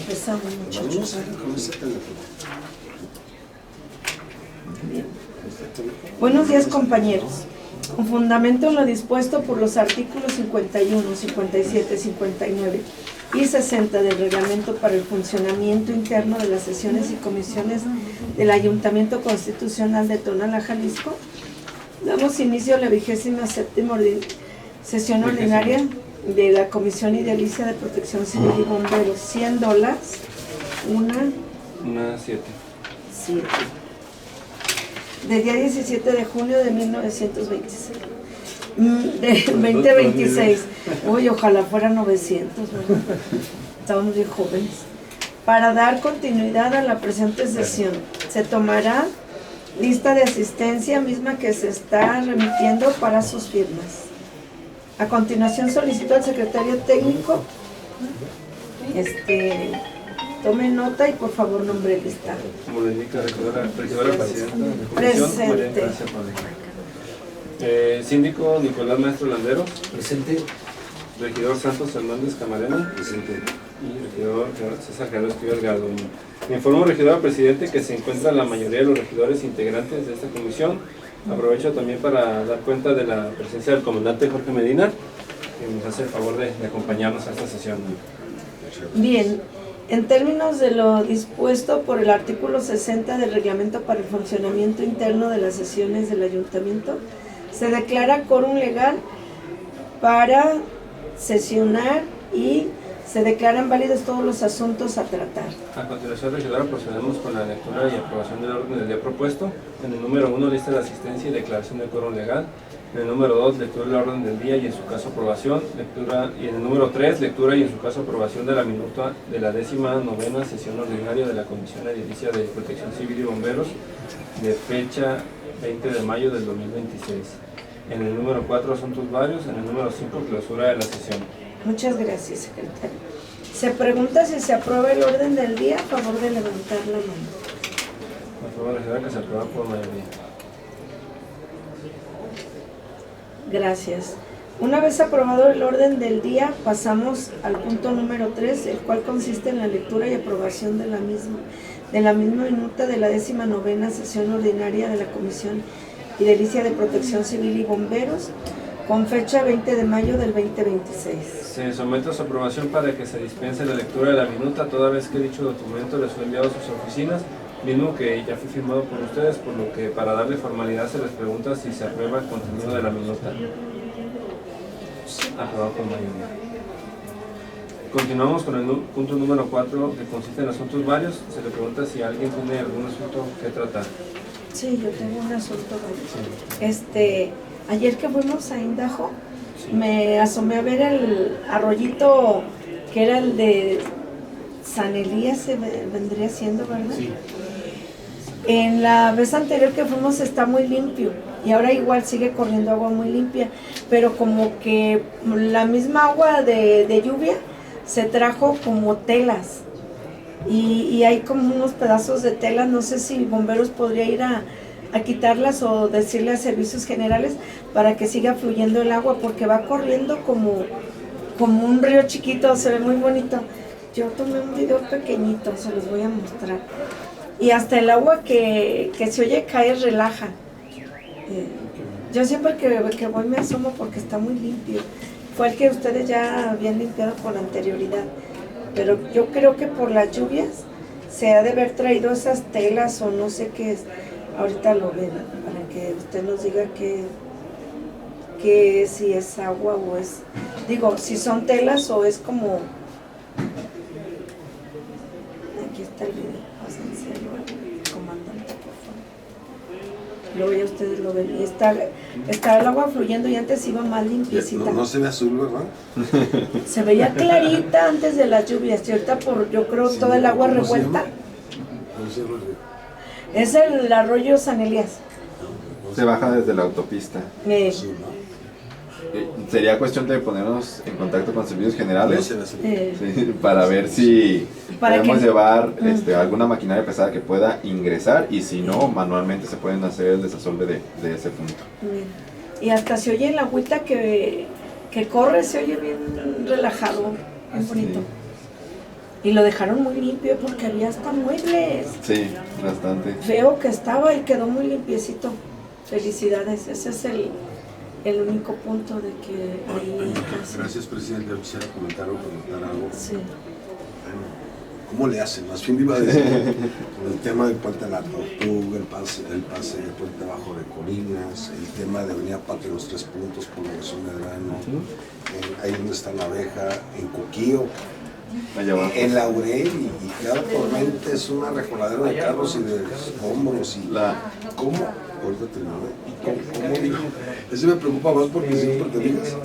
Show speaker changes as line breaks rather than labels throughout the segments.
Empezamos, muchachos. Bien. Buenos días, compañeros. Con fundamento en lo dispuesto por los artículos 51, 57, 59 y 60 del Reglamento para el funcionamiento interno de las sesiones y comisiones del Ayuntamiento Constitucional de Tonalá, Jalisco, damos inicio a la 27ª sesión ordinaria de la Comisión Edilicia de Protección Civil y Bomberos. $100,
una 7.
Del día 17 de junio de 1926. De 2026. Uy, ojalá fuera 900, ¿verdad? Estábamos bien jóvenes. Para dar continuidad a la presente sesión, se tomará lista de asistencia misma que se está remitiendo para sus firmas. A continuación solicito al secretario técnico tome nota y por favor nombre el listado.
Como le indica regidora presidenta de comisión,
Presente.
María Gracia Paulina. Síndico Nicolás Maestro Landeros.
Presente.
Regidor Santos Hernández Camarena.
Presente.
Y regidor César Carlos Esquivel Garduño. Me informo, regidor presidente, que se encuentra la mayoría de los regidores integrantes de esta comisión. Aprovecho también para dar cuenta de la presencia del comandante Jorge Medina, que nos hace el favor de acompañarnos a esta sesión.
Bien, en términos de lo dispuesto por el artículo 60 del Reglamento para el funcionamiento interno de las sesiones del Ayuntamiento, se declara quórum legal para sesionar y se declaran válidos todos los asuntos a tratar.
A continuación, regidora, procedemos con la lectura y aprobación del orden del día propuesto. En el número 1, lista de asistencia y declaración de quórum legal. En el número 2, lectura del orden del día y en su caso aprobación. Y en el número 3, lectura y en su caso aprobación de la minuta de la 19ª sesión ordinaria de la Comisión Edilicia de Protección Civil y Bomberos de fecha 20 de mayo del 2026. En el número 4, asuntos varios. En el número 5, clausura de la sesión.
Muchas gracias, secretario. Se pregunta si se aprueba el orden del día. A favor de levantar la mano.
Por favor, regidora, que se aprueba por mayoría.
Gracias. Una vez aprobado el orden del día, pasamos al punto número 3, el cual consiste en la lectura y aprobación de la misma minuta de la 19ª sesión ordinaria de la Comisión Edilicia de Protección Civil y Bomberos, con fecha 20 de mayo del 2026.
Se somete a su aprobación para que se dispense la lectura de la minuta, toda vez que dicho documento les fue enviado a sus oficinas, mismo que ya fue firmado por ustedes, por lo que para darle formalidad se les pregunta si se aprueba el contenido de la minuta. Aprobado por mayoría. Continuamos con el punto número 4, que consiste en asuntos varios. Se le pregunta si alguien tiene algún asunto que tratar.
Sí, yo tengo un asunto varios. Ayer que fuimos a Indajo, me asomé a ver el arroyito que era el de San Elías, se vendría siendo, ¿verdad?
Sí.
En la vez anterior que fuimos está muy limpio y ahora igual sigue corriendo agua muy limpia, pero como que la misma agua de lluvia se trajo como telas y hay como unos pedazos de telas. No sé si bomberos podría ir a quitarlas o decirle a servicios generales para que siga fluyendo el agua, porque va corriendo como un río chiquito, se ve muy bonito. Yo tomé un video pequeñito, se los voy a mostrar. Y hasta el agua que se oye caer relaja. Yo siempre que voy me asomo porque está muy limpio. Fue el que ustedes ya habían limpiado con anterioridad. Pero yo creo que por las lluvias se ha de haber traído esas telas o no sé qué es. Ahorita lo ven, para que usted nos diga que si es agua o es... Digo, si son telas o es como... Aquí está el video, pásense al comandante, por favor. Luego ya ustedes lo ven. Y está el agua fluyendo y antes iba más limpiecita.
No se ve azul, ¿verdad?
Se veía clarita antes de las lluvias, y ahorita yo creo
Sí,
toda el agua
¿cómo se
revuelta.
llama? ¿Cómo se llama el río?
Es el arroyo San Elías.
Se baja desde la autopista.
Sí, ¿no?
Sería cuestión de ponernos en contacto con servicios generales
Se ve azul.
sí, para ver si
Para
podemos
que-
llevar alguna maquinaria pesada que pueda ingresar, y si no, manualmente se pueden hacer el desasolve de ese punto.
Y hasta se oye el agüita que corre, se oye bien relajado, bien bonito. Y lo dejaron muy limpio porque había hasta muebles.
Sí, bastante.
Feo que estaba y quedó muy limpiecito. Felicidades, ese es el único punto de que ahí casi.
Gracias, presidente. Yo quisiera comentar algo.
Sí.
¿Cómo le hacen? Más bien iba a decir con el tema del puente de la Tortuga, el pase del puente abajo de Colinas, el tema de Avenida Patria, los 3 puntos, prolongación de Grano, ahí donde está la abeja, en Coquillo,
Allá abajo.
en Laurel, y cada tormenta es una recoladera de carros y de escombros. Y ¿cómo? Ahorita terminé. ¿Cómo digo? Eso me preocupa más porque siempre te digas.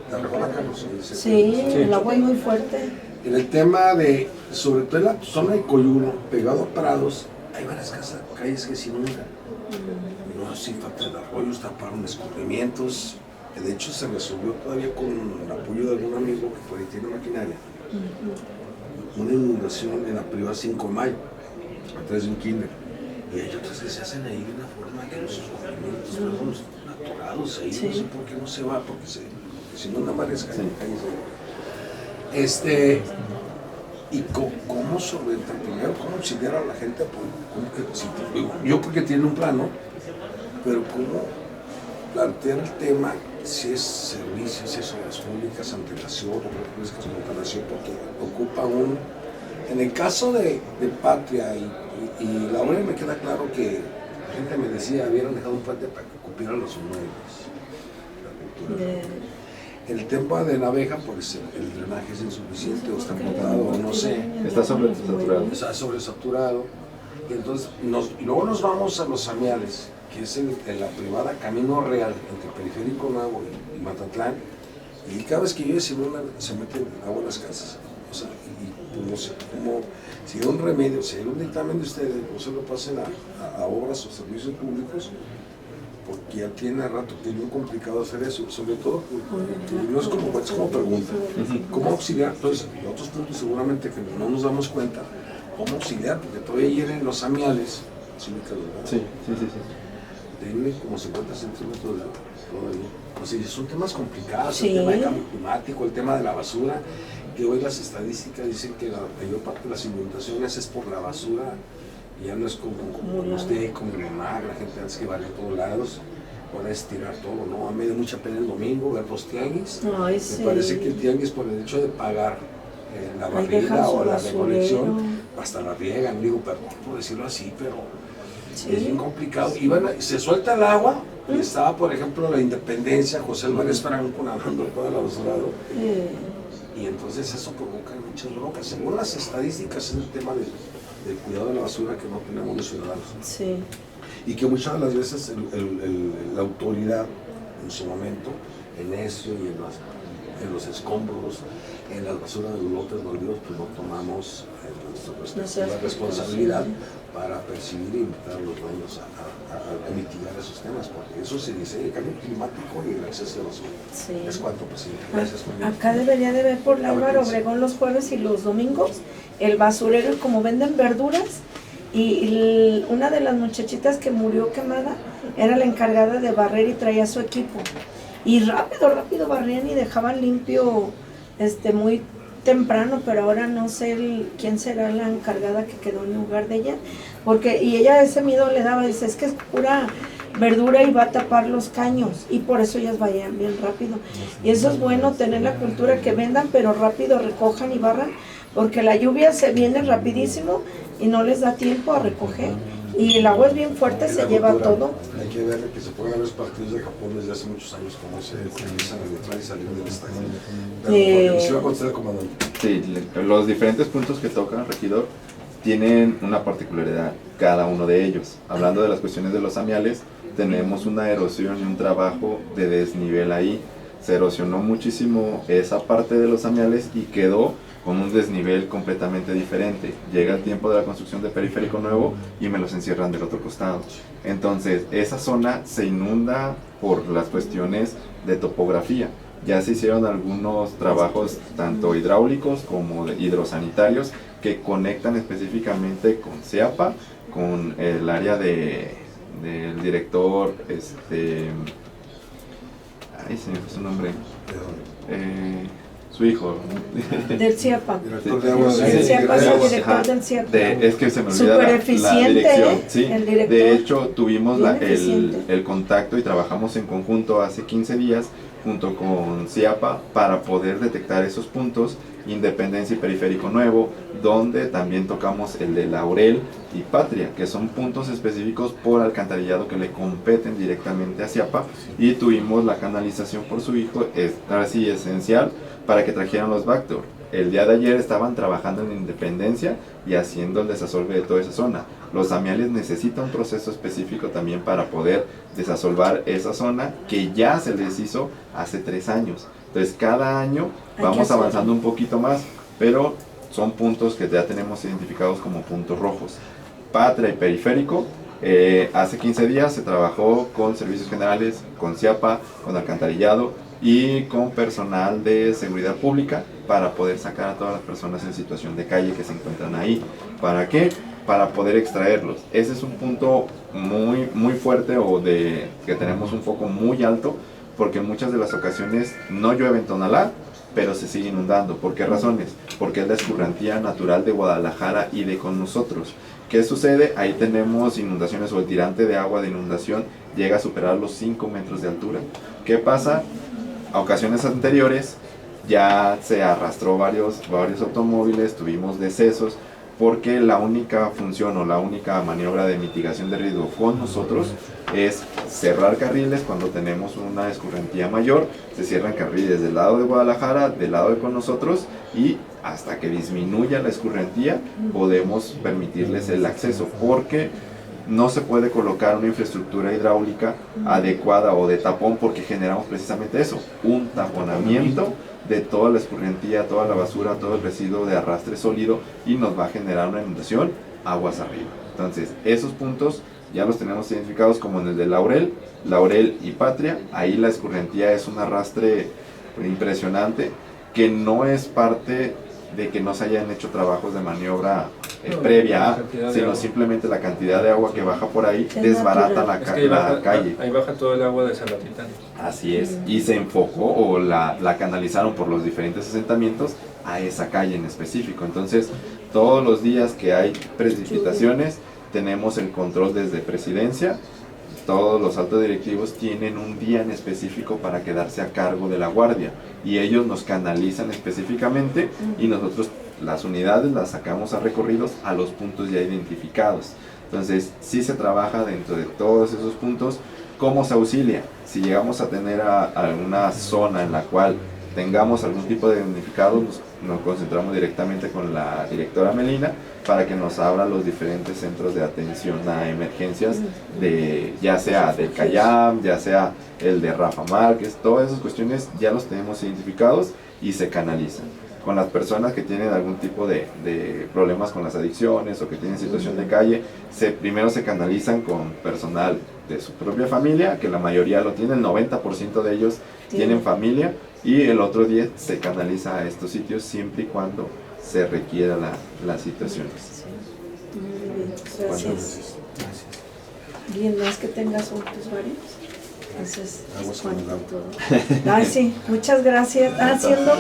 Te recola carros.
Sí, el agua es muy fuerte.
En el tema de, sobre todo en la zona de Coyuno, pegado a Prados, hay varias calles que se inundan. No, sin falta de arroyos, taparon escurrimientos. De hecho, se resolvió todavía con el apoyo de algún amigo que por ahí tiene maquinaria. Una inundación en la privada 5 de mayo, atrás de un kinder. Y hay otras que se hacen ahí de una forma que los escurrimientos, los atorados ahí, no sé por qué no se va, porque se inundan varias calles. ¿Y cómo solventar? Primero, ¿cómo auxiliar a la gente? Yo creo que tiene un plan, ¿no? Pero ¿cómo plantear el tema si es servicios, si es obras públicas, antelación, obras públicas con antelación? Porque ocupa en el caso de Patria y la obra, me queda claro que la gente me decía, habían dejado un puente para que ocupieran los muebles, la cultura. El tema de la abeja, pues el drenaje es insuficiente o está cortado, o no sé.
Está sobresaturado.
Está sobresaturado. Y entonces, luego nos vamos a los amiales, que es en la privada Camino Real, entre Periférico Nuevo y Matatlán. Y cada vez que llueve se mete agua en las casas. O sea, y pues no sé cómo, si hay un remedio, si hay un dictamen de ustedes, no se lo pasen a obras o servicios públicos, porque ya tiene rato que es muy complicado hacer eso, sobre todo, no es como pregunta, ¿cómo auxiliar? Entonces, en otros puntos seguramente que no nos damos cuenta, ¿cómo auxiliar? Porque todavía hieren los amiales, ¿sí me quedo, verdad?
Sí.
Tiene como 50 centímetros todavía. O sea, son temas complicados,
Sí.
el tema del cambio climático, el tema de la basura, que hoy las estadísticas dicen que la mayor parte de las inundaciones es por la basura. Y ya no es como usted, como mi mamá, la gente antes que barría a todos lados, ahora es tirar todo, ¿no? A mí me da mucha pena el domingo ver los tianguis.
Ay, sí.
Me parece que el tianguis, por el hecho de pagar la barrida o la recolección, hasta la riegan, digo, pero por decirlo así, pero sí. Es bien complicado. Se suelta el agua, y estaba, por ejemplo, la Independencia, José Álvarez Franco nadando toda la basurado. Y entonces eso provoca muchas broncas. Según las estadísticas, es el tema del cuidado de la basura que no tenemos los ciudadanos.
Sí.
Y que muchas de las veces la autoridad, en su momento, en eso y en los escombros, en las basuras de los lotes baldíos, pues no tomamos la responsabilidad para percibir e invitar a los dueños a mitigar esos temas, porque eso se dice el cambio climático y el exceso de basura.
Sí.
Es cuanto, presidente. Gracias.
Acá debería de ver por la Álvaro Obregón los jueves y los domingos el basurero, y como venden verduras, y una de las muchachitas que murió quemada era la encargada de barrer y traía su equipo. Y rápido barrían y dejaban limpio muy temprano, pero ahora no sé quién será la encargada que quedó en lugar de ella, y ella ese miedo le daba, dice, es que es pura verdura y va a tapar los caños, y por eso ellas vayan bien rápido. Y eso es bueno, tener la cultura que vendan, pero rápido recojan y barran, porque la lluvia se viene rapidísimo y no les da tiempo a recoger. Y el agua es bien fuerte, se lleva todo.
Hay que ver que se pueden ver los partidos de Japón desde hace muchos años, cómo se comienzan a entrar y salir del estadio. Pero sí va a contestar el comandante.
Sí, los diferentes puntos que tocan, regidor, tienen una particularidad, cada uno de ellos. Hablando de las cuestiones de los amiales, tenemos una erosión y un trabajo de desnivel ahí. Se erosionó muchísimo esa parte de los amiales y quedó con un desnivel completamente diferente. Llega el tiempo de la construcción de Periférico Nuevo y me los encierran del otro costado. Entonces, esa zona se inunda por las cuestiones de topografía. Ya se hicieron algunos trabajos, tanto hidráulicos como de hidrosanitarios, que conectan específicamente con CEAPA, con el área del director, ay, se me fue su nombre. su hijo.
Del CIAPA.
Director de aguas
El CIAPA es el
aguas.
director
Ajá.
del CIAPA.
Es que se me olvida
Súper
la
eficiente,
dirección. Sí,
el director.
de hecho tuvimos
Bien eficiente.
el contacto y trabajamos en conjunto hace 15 días junto con CIAPA para poder detectar esos puntos, Independencia y Periférico Nuevo, donde también tocamos el de Laurel y Patria, que son puntos específicos por alcantarillado que le competen directamente a CIAPA, y tuvimos la canalización por su hijo, ahora sí esencial, para que trajeran los backdoor. El día de ayer estaban trabajando en Independencia y haciendo el desasolve de toda esa zona. Los amiales necesitan un proceso específico también para poder desasolvar esa zona que ya se les hizo hace 3 años. Entonces cada año vamos avanzando un poquito más, pero son puntos que ya tenemos identificados como puntos rojos. Patria y Periférico, hace 15 días se trabajó con servicios generales, con CIAPA, con alcantarillado y con personal de seguridad pública para poder sacar a todas las personas en situación de calle que se encuentran ahí. ¿Para qué? Para poder extraerlos. Ese es un punto muy fuerte, o de que tenemos un foco muy alto, porque en muchas de las ocasiones no llueve en Tonalá, pero se sigue inundando. ¿Por qué razones? Porque es la escurrentía natural de Guadalajara y de con nosotros. ¿Qué sucede? Ahí tenemos inundaciones, o el tirante de agua de inundación llega a superar los 5 metros de altura. ¿Qué pasa? A ocasiones anteriores ya se arrastró varios automóviles, tuvimos decesos, porque la única función o la única maniobra de mitigación de riesgo con nosotros es cerrar carriles cuando tenemos una escurrentía mayor. Se cierran carriles del lado de Guadalajara, del lado de con nosotros, y hasta que disminuya la escurrentía podemos permitirles el acceso, porque no se puede colocar una infraestructura hidráulica adecuada o de tapón, porque generamos precisamente eso, un taponamiento de toda la escurrentía, toda la basura, todo el residuo de arrastre sólido, y nos va a generar una inundación aguas arriba. Entonces esos puntos ya los tenemos identificados como en el de Laurel y Patria. Ahí la escurrentía es un arrastre impresionante, que no es parte de que no se hayan hecho trabajos de maniobra previa, sino simplemente la cantidad de agua que baja por ahí desbarata la calle.
Ahí baja todo el agua de Zaratitán.
Así es, y se enfocó, o la canalizaron por los diferentes asentamientos a esa calle en específico. Entonces todos los días que hay precipitaciones tenemos el control desde Presidencia. Todos los altos directivos tienen un día en específico para quedarse a cargo de la guardia, y ellos nos canalizan específicamente, y nosotros las unidades las sacamos a recorridos a los puntos ya identificados. Entonces sí se trabaja dentro de todos esos puntos. ¿Cómo se auxilia? Si llegamos a tener alguna zona en la cual tengamos algún tipo de damnificado, nos concentramos directamente con la directora Melina para que nos abra los diferentes centros de atención a emergencias, ya sea del Cayam, ya sea el de Rafa Márquez. Todas esas cuestiones ya los tenemos identificados y se canalizan. Con las personas que tienen algún tipo de problemas con las adicciones o que tienen situación de calle, primero se canalizan con personal de su propia familia, que la mayoría lo tiene, el 90% de ellos tienen familia, y el otro 10 se canaliza a estos sitios siempre y cuando se requiera las situaciones.
Muy bien, gracias. Bien, no es que tengas otros varios. Entonces, ay, sí, muchas gracias. Haciendo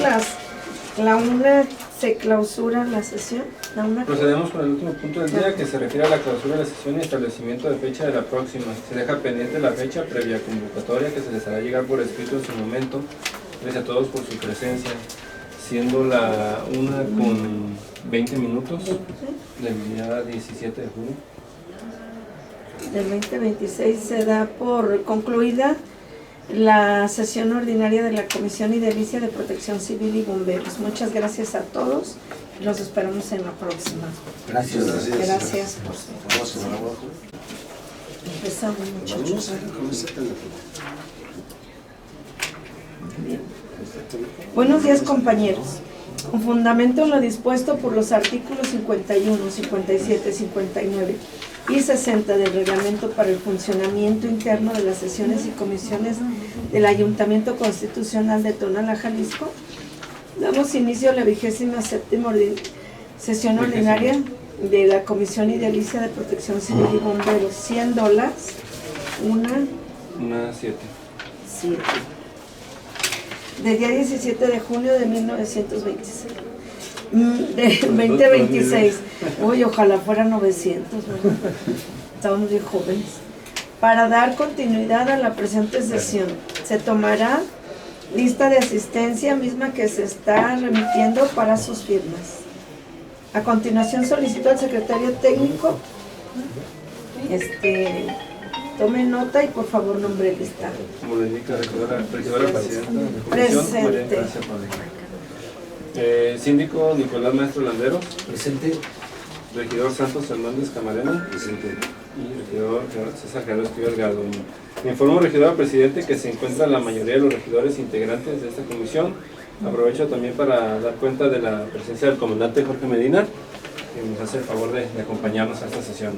la una se clausura la sesión.
Procedemos con el último punto del día, que se refiere a la clausura de la sesión y establecimiento de fecha de la próxima. Se deja pendiente la fecha previa convocatoria, que se les hará llegar por escrito en su momento. Gracias a todos por su presencia, siendo la 1:20 del día 17 de junio.
Del 2026 se da por concluida la sesión ordinaria de la Comisión Edilicia de Protección Civil y Bomberos. Muchas gracias a todos. Los esperamos en la próxima.
Gracias.
Gracias por su Empezamos, muchachos. Bien. Buenos días, compañeros. Con fundamento en lo dispuesto por los artículos 51, 57, 59 y 60 del Reglamento para el funcionamiento interno de las sesiones y comisiones del Ayuntamiento Constitucional de Tonalá, Jalisco, damos inicio a la 27ª sesión ordinaria de la Comisión Edilicia de Protección Civil y Bomberos, siendo las 1:07. del día 17 de junio de 1926. De 2026. Uy, ojalá fuera 900, ¿verdad? Estamos bien jóvenes. Para dar continuidad a la presente sesión, se tomará lista de asistencia misma que se está remitiendo para sus firmas. A continuación solicito al secretario técnico tome nota y por favor nombre lista.
Como le indica regidora presidenta de comisión,
Presente.
María Gracia Paulina. Síndico Nicolás Maestro Landeros.
Presente.
Regidor Santos Hernández Camarena.
Presente.
Y regidor César Carlos Esquivel Garduño. Me informo, regidor presidente, que se encuentra la mayoría de los regidores integrantes de esta comisión. Aprovecho también para dar cuenta de la presencia del comandante Jorge Medina, que nos hace el favor de acompañarnos a esta sesión.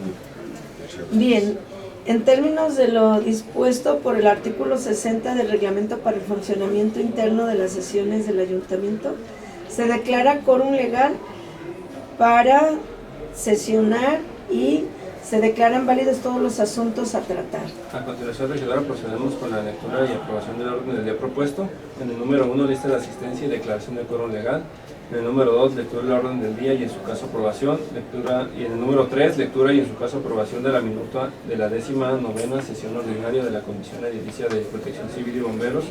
Bien, en términos de lo dispuesto por el artículo 60 del reglamento para el funcionamiento interno de las sesiones del ayuntamiento, se declara quórum legal para sesionar y se declaran válidos todos los asuntos a tratar.
A continuación, regidora, procedemos con la lectura y aprobación del orden del día propuesto. En el número 1, lista de asistencia y declaración de quórum legal. En el número 2, lectura del orden del día y en su caso aprobación. Y en el número 3, lectura y en su caso aprobación de la minuta de la 19ª sesión ordinaria de la Comisión Edilicia de Protección Civil y Bomberos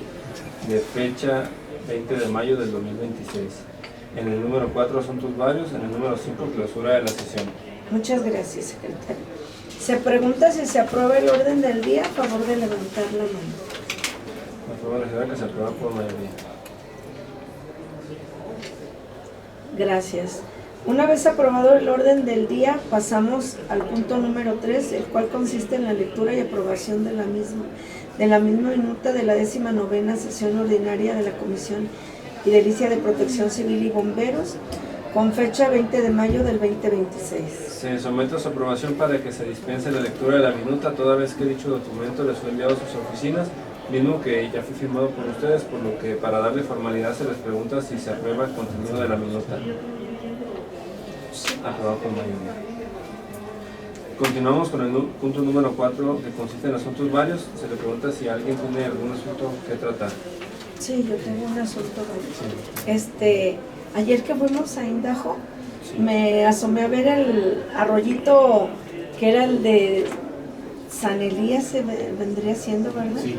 de fecha 20 de mayo del 2026. En el número 4, asuntos varios. En el número 5, clausura de la sesión.
Muchas gracias, secretario. Se pregunta si se aprueba el orden del día. A favor de levantar la mano.
Por favor, regidora, que se aprueba por mayoría.
Gracias. Una vez aprobado el orden del día, pasamos al punto número 3, el cual consiste en la lectura y aprobación de la misma minuta de la 19ª sesión ordinaria de la Comisión Edilicia de Protección Civil y Bomberos, con fecha 20 de mayo del 2026.
Se somete a su aprobación para que se dispense la lectura de la minuta, toda vez que dicho documento les fue enviado a sus oficinas, mismo que ya fue firmado por ustedes, por lo que para darle formalidad se les pregunta si se aprueba el contenido de la minuta. Aprobado por mayoría. Continuamos con el punto número 4, que consiste en asuntos varios. Se le pregunta si alguien tiene algún asunto que tratar.
Sí, yo tengo un asunto varios. Ayer que fuimos a Indajo, me asomé a ver el arroyito que era el de San Elías, se vendría siendo, ¿verdad? Sí.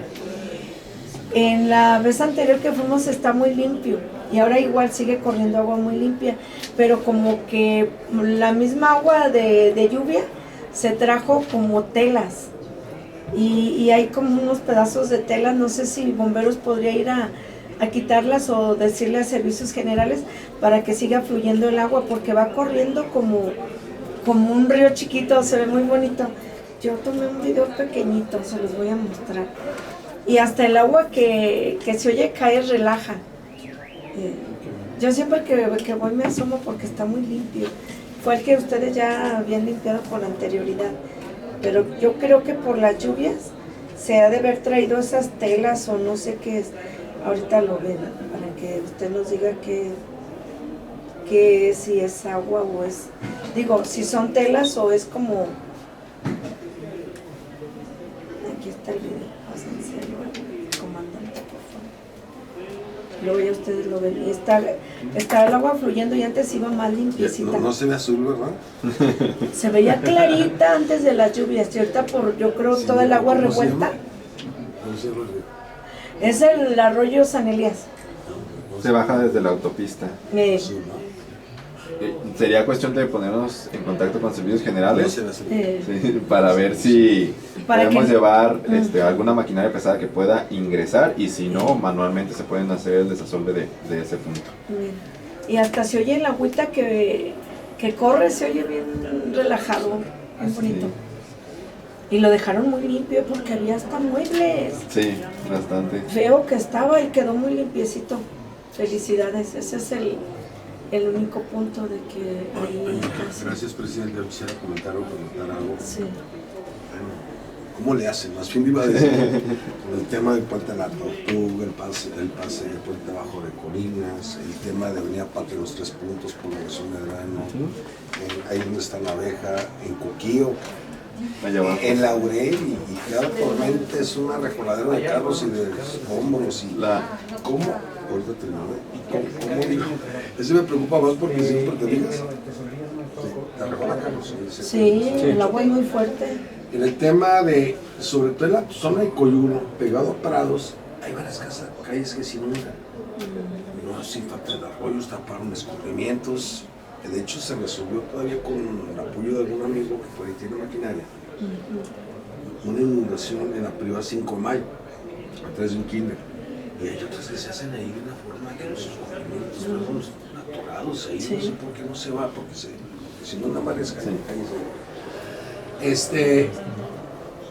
En la vez anterior que fuimos está muy limpio y ahora igual sigue corriendo agua muy limpia, pero como que la misma agua de lluvia se trajo como telas y hay como unos pedazos de telas. No sé si bomberos podría ir a quitarlas o decirle a servicios generales para que siga fluyendo el agua, porque va corriendo como un río chiquito, se ve muy bonito. Yo tomé un video pequeñito, se los voy a mostrar. Y hasta el agua que se oye caer relaja. Yo siempre que voy me asomo porque está muy limpio. Fue el que ustedes ya habían limpiado con anterioridad. Pero yo creo que por las lluvias se ha de haber traído esas telas o no sé qué es. Ahorita lo ven, para que usted nos diga que si es agua o es... Digo, si son telas o es como... Aquí está el video, pásenselo al comandante, por favor. Luego ya ustedes lo ven. Y está el agua fluyendo y antes iba más limpiecita.
No se ve azul, ¿verdad?
Se veía clarita antes de las lluvias, y ahorita yo creo toda el agua revuelta.
¿Cómo se llama?
Es el arroyo San Elías.
Se baja desde la autopista.
Sí, ¿no?
Sería cuestión de ponernos en contacto con servicios generales
Sí,
para ver si podemos
que...
llevar alguna maquinaria pesada que pueda ingresar, y si no, manualmente se pueden hacer el desasolve de ese punto.
Y hasta se oye el agüita que corre, se oye bien relajado, bien bonito. Y lo dejaron muy limpio porque había hasta muebles.
Sí, bastante.
Feo que estaba y quedó muy limpiecito. Felicidades, ese es el único punto de que ahí...
Gracias, presidente. Yo quisiera comentar algo.
Sí.
¿Cómo le hacen? Más bien iba a decir con el tema del puente de la Tortuga, el pase del puente abajo de Colinas, el tema de Avenida Patria, los 3 puntos, prolongación de Grano, ahí donde está la abeja, en Coquío, en Laurel, y cada tormenta es una recoladera de carros y de escombros. ¿Cómo ahorita terminé. ¿Y cómo digo? Eso me preocupa más porque siempre te fijas. Te arregla Carlos.
Sí, el agua es muy fuerte.
En el tema de, sobre todo en la zona de Coyuno, pegado a Prados, hay varias calles que se inundan. No sin falta de arroyos, taparon escurrimientos. De hecho, se resolvió todavía con el apoyo de algún amigo que por ahí tiene maquinaria. Una inundación en la privada 5 de mayo, atrás de un kinder. Y hay otras que se hacen ahí de una forma que los escurrimientos fueron atorados ahí. No sé por qué no se va, porque se inundan varias calles.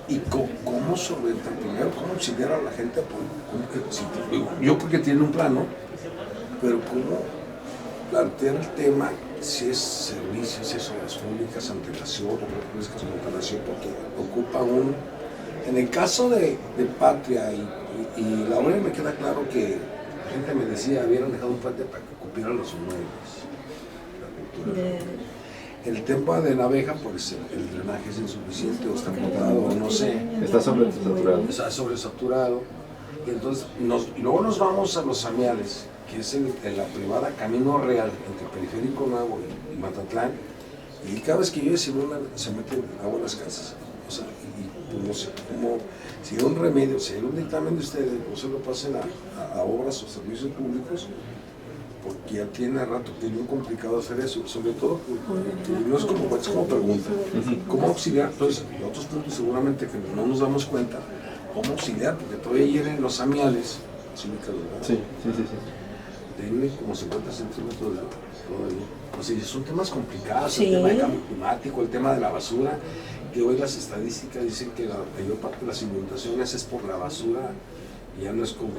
¿Y cómo solventar? Primero, ¿cómo auxiliar a la gente? Yo creo que tiene un plano, pero ¿cómo plantear el tema? Si es servicios, si es obras públicas, antelación, obras públicas con antelación, porque ocupa en el caso de Patria y la ONU me queda claro que la gente me decía, habían dejado un puente para que cupieran los inmuebles, la cultura. El tema de la abeja, pues el drenaje es insuficiente o está cortado, o no sé.
Está sobresaturado.
Está sobresaturado. Y entonces, y luego nos vamos a los Amiales, que es en la privada Camino Real, entre Periférico Nuevo y Matatlán. Y cada vez que llueve se mete agua en las casas. O sea, y pues no sé cómo, si hay un remedio, si hay un dictamen de ustedes, no se lo pasen a obras o servicios públicos, porque ya tiene rato que es muy complicado hacer eso, sobre todo porque no es como pregunta, ¿cómo auxiliar? Entonces, y otros puntos seguramente que no nos damos cuenta, ¿cómo auxiliar? Porque todavía ayer en los Amiales, ¿sí,
sí.
Tiene como 50 centímetros de agua todavía. O sea, son temas complicados,
Sí.
el tema de cambio climático, el tema de la basura, que hoy las estadísticas dicen que la mayor parte de las inundaciones es por la basura. Ya no es como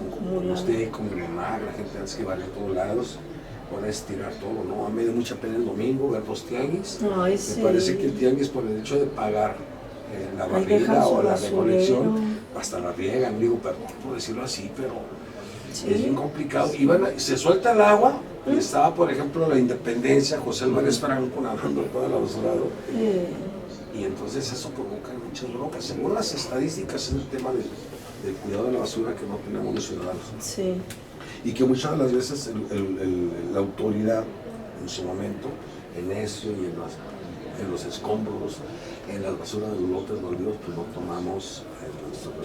usted, como mi mamá, la gente antes que vale a todos lados, ahora es tirar todo, ¿no? A mí me da mucha pena el domingo ver los tianguis.
Ay, sí.
Me parece que el tianguis, por el hecho de pagar la
Ahí
barrida
dejan su
o la
basurero.
recolección, hasta la riegan, digo, perdón por decirlo así, pero
Sí.
es bien complicado. Se suelta el agua, y estaba, por ejemplo, la Independencia, José Álvarez Franco nadando toda la basurado. Y entonces eso provoca muchas broncas. Según las estadísticas, es el tema del cuidado de la basura que no tenemos los ciudadanos.
Sí.
Y que muchas de las veces la autoridad, en su momento, en eso y en los escombros, en las basuras de los lotes baldíos, pues no tomamos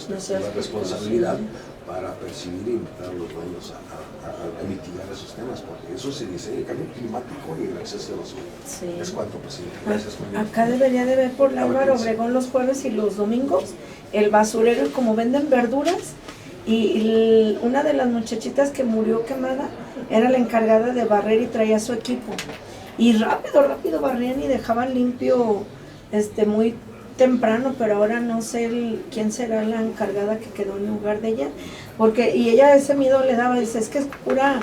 nuestra responsabilidad para percibir y invitar a los dueños a mitigar esos temas, porque eso se dice el cambio climático y el exceso de basura.
Sí.
Es cuanto posible. Gracias, María.
Acá debería de ver por la Álvaro Obregón los jueves y los domingos el basurero, como venden verduras, y una de las muchachitas que murió quemada era la encargada de barrer y traía su equipo. Y rápido barrían y dejaban limpio muy temprano, pero ahora no sé quién será la encargada que quedó en lugar de ella, y ella ese miedo le daba, dice, es que es pura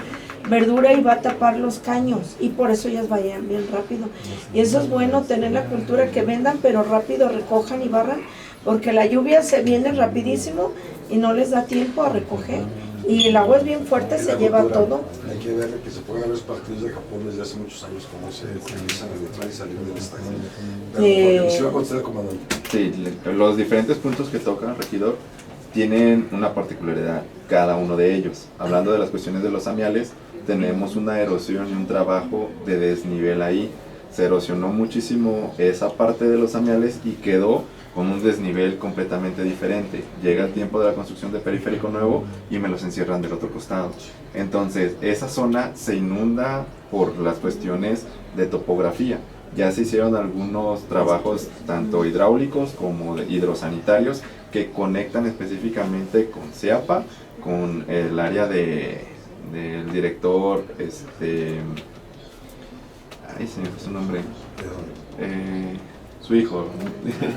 verdura y va a tapar los caños, y por eso ellas vayan bien rápido. Y eso es bueno, tener la cultura que vendan, pero rápido recojan y barran, porque la lluvia se viene rapidísimo y no les da tiempo a recoger. Y el agua es bien fuerte, se lleva todo.
Hay que ver que se pueden ver los partidos de Japón desde hace muchos años, cómo se utilizan el entrar y salir del estadio. Pero sí va a contestar el comandante.
Sí, los diferentes puntos que tocan, regidor, tienen una particularidad, cada uno de ellos. Hablando de las cuestiones de los amiales, tenemos una erosión y un trabajo de desnivel ahí. Se erosionó muchísimo esa parte de los amiales y quedó con un desnivel completamente diferente. Llega el tiempo de la construcción de Periférico Nuevo y me los encierran del otro costado. Entonces, esa zona se inunda por las cuestiones de topografía. Ya se hicieron algunos trabajos, tanto hidráulicos como hidrosanitarios, que conectan específicamente con CIAPA, con el área del director, ay, se me fue su nombre. Su hijo.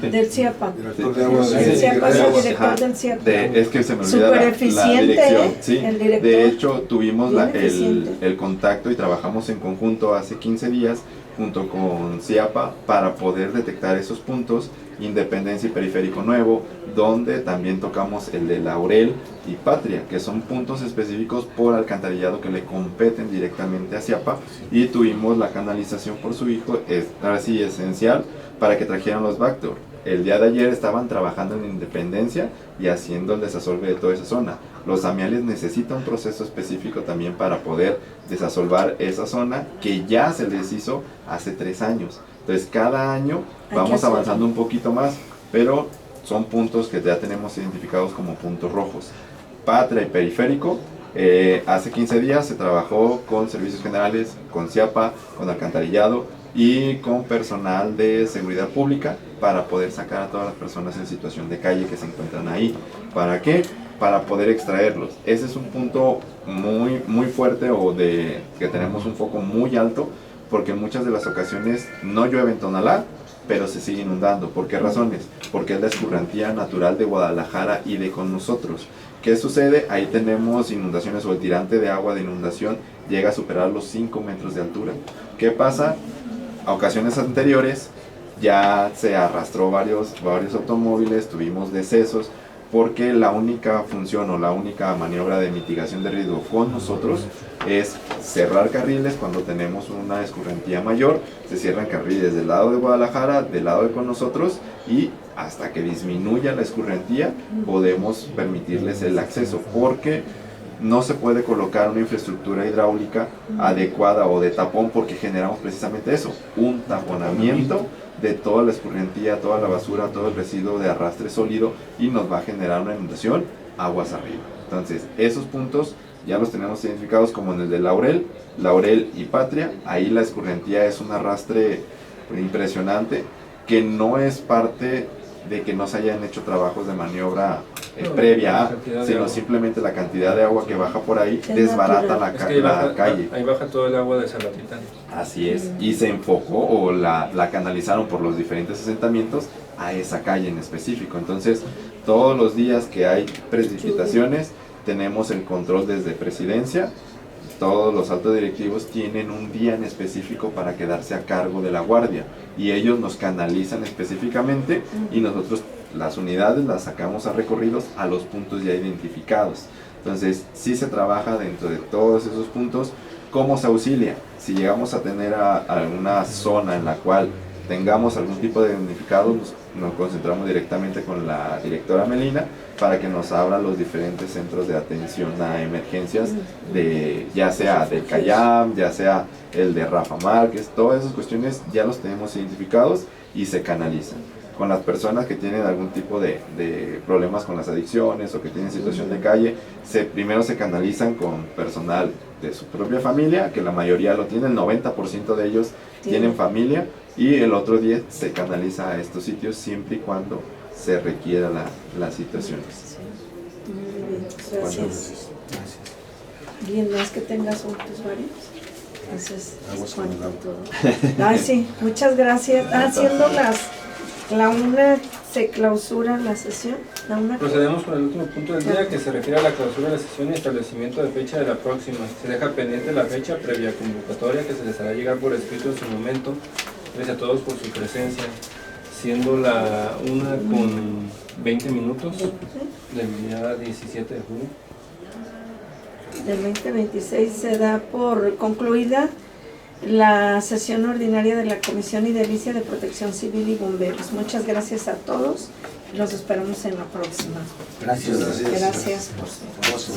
Del CIAPA.
Director de aguas.
El CIAPA es el
Ajá.
director del CIAPA.
Es que se me olvida
Súper
la
eficiente,
dirección. Sí,
el director.
de hecho tuvimos
Bien eficiente.
el contacto y trabajamos en conjunto hace 15 días junto con CIAPA para poder detectar esos puntos, Independencia y Periférico Nuevo, donde también tocamos el de Laurel y Patria, que son puntos específicos por alcantarillado que le competen directamente a CIAPA, y tuvimos la canalización por su hijo, ahora sí esencial, para que trajeran los Bactor. El día de ayer estaban trabajando en Independencia y haciendo el desasolve de toda esa zona. Los amiales necesitan un proceso específico también para poder desasolvar esa zona que ya se les hizo hace 3 años. Entonces cada año vamos avanzando un poquito más, pero son puntos que ya tenemos identificados como puntos rojos. Patria y Periférico, hace 15 días se trabajó con servicios generales, con CIAPA, con alcantarillado y con personal de seguridad pública para poder sacar a todas las personas en situación de calle que se encuentran ahí. ¿Para qué? Para poder extraerlos. Ese es un punto muy fuerte, o que tenemos un foco muy alto, porque en muchas de las ocasiones no llueve en Tonalá, pero se sigue inundando. ¿Por qué razones? Porque es la escurrentía natural de Guadalajara y de con nosotros. ¿Qué sucede? Ahí tenemos inundaciones, o el tirante de agua de inundación llega a superar los 5 metros de altura. ¿Qué pasa? A ocasiones anteriores ya se arrastró varios automóviles, tuvimos decesos, porque la única función o la única maniobra de mitigación de riesgo con nosotros es cerrar carriles. Cuando tenemos una escurrentía mayor, se cierran carriles del lado de Guadalajara, del lado de con nosotros, y hasta que disminuya la escurrentía podemos permitirles el acceso, porque no se puede colocar una infraestructura hidráulica adecuada o de tapón, porque generamos precisamente eso, un taponamiento de toda la escurrentía, toda la basura, todo el residuo de arrastre sólido, y nos va a generar una inundación aguas arriba. Entonces esos puntos ya los tenemos identificados como en el de Laurel y Patria. Ahí la escurrentía es un arrastre impresionante, que no es parte de que no se hayan hecho trabajos de maniobra previa, sino simplemente la cantidad de agua que baja por ahí desbarata la calle.
Ahí baja todo el agua de Zaratitán.
Así es, y se enfocó, o la canalizaron por los diferentes asentamientos a esa calle en específico. Entonces todos los días que hay precipitaciones tenemos el control desde Presidencia. Todos los altos directivos tienen un día en específico para quedarse a cargo de la guardia, y ellos nos canalizan específicamente, y nosotros las unidades las sacamos a recorridos a los puntos ya identificados. Entonces sí se trabaja dentro de todos esos puntos. ¿Cómo se auxilia? Si llegamos a tener alguna zona en la cual tengamos algún tipo de damnificado, nos concentramos directamente con la directora Melina para que nos abra los diferentes centros de atención a emergencias, ya sea del Cayam, ya sea el de Rafa Márquez. Todas esas cuestiones ya los tenemos identificados y se canalizan. Con las personas que tienen algún tipo de problemas con las adicciones, o que tienen situación de calle, primero se canalizan con personal de su propia familia, que la mayoría lo tiene, el 90% de ellos tienen familia, y el otro 10 se canaliza a estos sitios siempre y cuando se requiera las situaciones.
Muy bien, gracias. Bien, más que tengas puntos varios. Entonces, todo. Sí, muchas gracias. Haciendo la una se clausura la sesión.
Procedemos con el último punto del día, que se refiere a la clausura de la sesión y establecimiento de fecha de la próxima. Se deja pendiente la fecha previa convocatoria, que se les hará llegar por escrito en su momento. Gracias a todos por su presencia, siendo la 1:20 del día 17 de junio.
Del 2026 se da por concluida la sesión ordinaria de la Comisión Edilicia de Protección Civil y Bomberos. Muchas gracias a todos. Los esperamos en la próxima.
Gracias.
Gracias por su